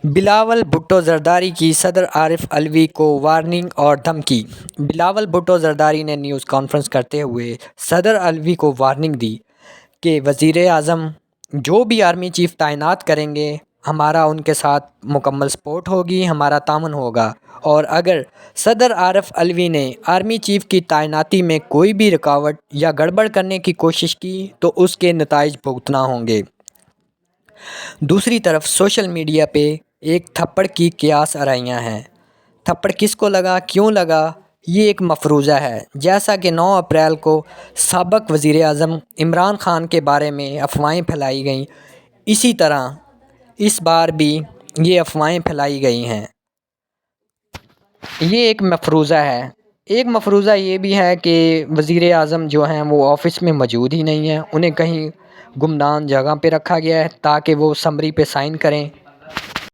بلاول بھٹو زرداری کی صدر عارف علوی کو وارننگ اور دھمکی۔ بلاول بھٹو زرداری نے نیوز کانفرنس کرتے ہوئے صدر علوی کو وارننگ دی کہ وزیر اعظم جو بھی آرمی چیف تعینات کریں گے، ہمارا ان کے ساتھ مکمل سپورٹ ہوگی، ہمارا تعاون ہوگا، اور اگر صدر عارف علوی نے آرمی چیف کی تعیناتی میں کوئی بھی رکاوٹ یا گڑبڑ کرنے کی کوشش کی تو اس کے نتائج بھگتنا ہوں گے۔ دوسری طرف سوشل میڈیا پہ ایک تھپڑ کی قیاس آرائیاں ہیں۔ تھپڑ کس کو لگا، کیوں لگا، یہ ایک مفروضہ ہے۔ جیسا کہ 9 اپریل کو سابق وزیر اعظم عمران خان کے بارے میں افواہیں پھیلائی گئیں، اسی طرح اس بار بھی یہ افواہیں پھیلائی گئی ہیں۔ یہ ایک مفروضہ ہے۔ ایک مفروضہ یہ بھی ہے کہ وزیر اعظم جو ہیں وہ آفس میں موجود ہی نہیں ہیں، انہیں کہیں گمنام جگہ پہ رکھا گیا ہے تاکہ وہ سمری پہ سائن کریں